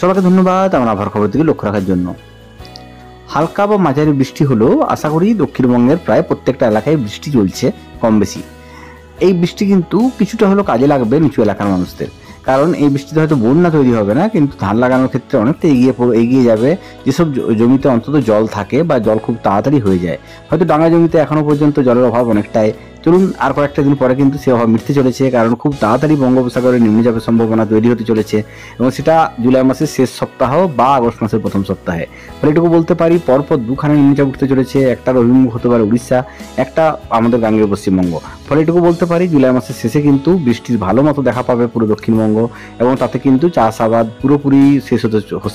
সবাইকে ধন্যবাদ আমার আবহাওয়ার খবর দিকে লক্ষ্য রাখার জন্য। হালকা বা মাঝারি বৃষ্টি হলেও আশা করি দক্ষিণবঙ্গের প্রায় প্রত্যেকটা এলাকায় বৃষ্টি চলছে কম বেশি। এই বৃষ্টি কিন্তু কিছুটা হলেও কাজে লাগবে নিচু এলাকার মানুষদের, কারণ এই বৃষ্টিতে হয়তো বন্যা তৈরি হবে না, কিন্তু ধান লাগানোর ক্ষেত্রে অনেকটা এগিয়ে যাবে। যেসব জমিতে অন্তত জল থাকে বা জল খুব তাড়াতাড়ি হয়ে যায়, হয়তো ডাঙা জমিতে এখনো পর্যন্ত জলের অভাব অনেকটাই, চলুন আর কয়েকটা দিন পরে কিন্তু সে অভাব মিটতে চলেছে, কারণ খুব তাড়াতাড়ি বঙ্গোপসাগরে নিম্নচাপের সম্ভাবনা তৈরি হতে চলেছে এবং সেটা জুলাই মাসের শেষ সপ্তাহ বা আগস্ট মাসের প্রথম সপ্তাহে। ফলে এটুকু বলতে পারি পরপর দুখানে নিম্নচাপ উঠতে চলেছে, একটার অভিমুখ হতে পারে উড়িষ্যা, একটা আমাদের গাঙ্গেয় পশ্চিমবঙ্গ। ফলে এটুকু বলতে পারি জুলাই মাসের শেষে কিন্তু বৃষ্টির ভালো মতো দেখা পাবে পুরো দক্ষিণবঙ্গ, এবং তাতে কিন্তু চাষাবাদ পুরোপুরি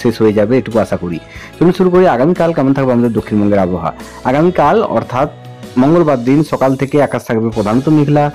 শেষ হয়ে যাবে এটুকু আশা করি। চলুন শুরু করি আগামীকাল কেমন থাকবে আমাদের দক্ষিণবঙ্গের আবহাওয়া। আগামীকাল অর্থাৎ মঙ্গলবার দিন সকাল থেকে আকাশ থাকবে প্রধানত মেঘলা,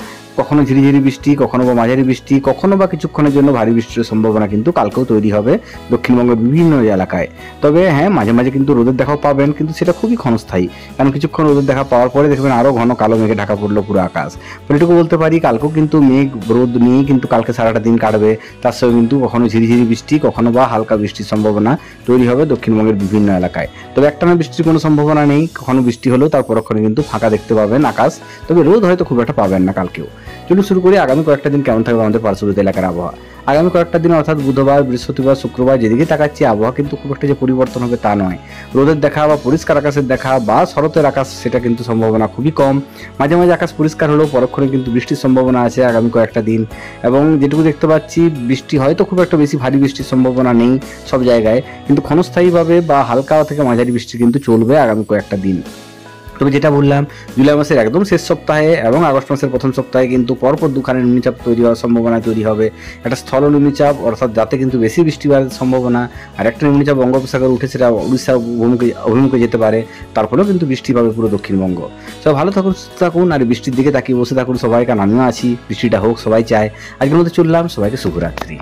কখনো ঝিরিঝিরি বৃষ্টি, কখনো বা মাঝারি বৃষ্টি, কখনো বা কিছুক্ষণের জন্য ভারী বৃষ্টির সম্ভাবনা কিন্তু কালকেও তৈরি হবে দক্ষিণবঙ্গের বিভিন্ন এলাকায়। তবে হ্যাঁ, মাঝে মাঝে কিন্তু রোদের দেখাও পাবেন, কিন্তু সেটা খুবই ক্ষণস্থায়ী, কারণ কিছুক্ষণ রোদের দেখা পাওয়ার পরে দেখবেন আরও ঘন কালো মেঘে ঢাকা পড়লো পুরো আকাশ। এটুকু বলতে পারি কালকেও কিন্তু মেঘ রোদ নিয়েই কিন্তু কালকে সারাটা দিন কাটবে, তার সঙ্গে কিন্তু কখনো ঝিরিঝিরি বৃষ্টি, কখনো বা হালকা বৃষ্টির সম্ভাবনা তৈরি হবে দক্ষিণবঙ্গের বিভিন্ন এলাকায়। তবে একটানা বৃষ্টির কোনো সম্ভাবনা নেই, কখনো বৃষ্টি হলেও তার পরক্ষণে কিন্তু ফাঁকা দেখতে পাবেন আকাশ, তবে রোদ হয়তো খুব একটা পাবেন না কালকেও। চলুন শুরু করি আগামী কয়েকটা দিন কেমন থাকবে আমাদের পার্শ্ববর্তী এলাকার আবহাওয়া। আগামী কয়েকটা দিন অর্থাৎ বুধবার, বৃহস্পতিবার, শুক্রবার যেদিকে তাকাচ্ছি আবহাওয়া কিন্তু খুব একটা যে পরিবর্তন হবে তা নয়। রোদের দেখা বা পরিষ্কার আকাশের দেখা বা শরতের আকাশ সেটা কিন্তু সম্ভাবনা খুবই কম। মাঝে মাঝে আকাশ পরিষ্কার হলেও পরক্ষণে কিন্তু বৃষ্টির সম্ভাবনা আছে আগামী কয়েকটা দিন, এবং যেটুকু দেখতে পাচ্ছি বৃষ্টি হয়তো খুব একটা বেশি ভারী বৃষ্টির সম্ভাবনা নেই সব জায়গায়, কিন্তু ক্ষণস্থায়ীভাবে বা হালকা থেকে মাঝারি বৃষ্টি কিন্তু চলবে আগামী কয়েকটা দিন। তবে যেটা বললাম জুলাই মাসের একদম শেষ সপ্তাহে এবং আগস্ট মাসের প্রথম সপ্তাহে কিন্তু পরপর দুখানে নিম্নচাপ তৈরি হওয়ার সম্ভাবনা তৈরি হবে। একটা স্থল নিম্নচাপ অর্থাৎ যাতে কিন্তু বেশি বৃষ্টিপাতের সম্ভাবনা, আর একটা নিম্নচাপ বঙ্গোপসাগর উঠে সেটা উড়িষ্যা অভিমুখে যেতে পারে, তারপরেও কিন্তু বৃষ্টি পাবে পুরো দক্ষিণবঙ্গ। সব ভালো থাকুন আর বৃষ্টির দিকে তাকিয়ে বসে থাকুন সবাই, কারণ আমিও আছি, বৃষ্টিটা হোক সবাই চায়। আজকের মধ্যে চললাম, সবাইকে শুভরাত্রি।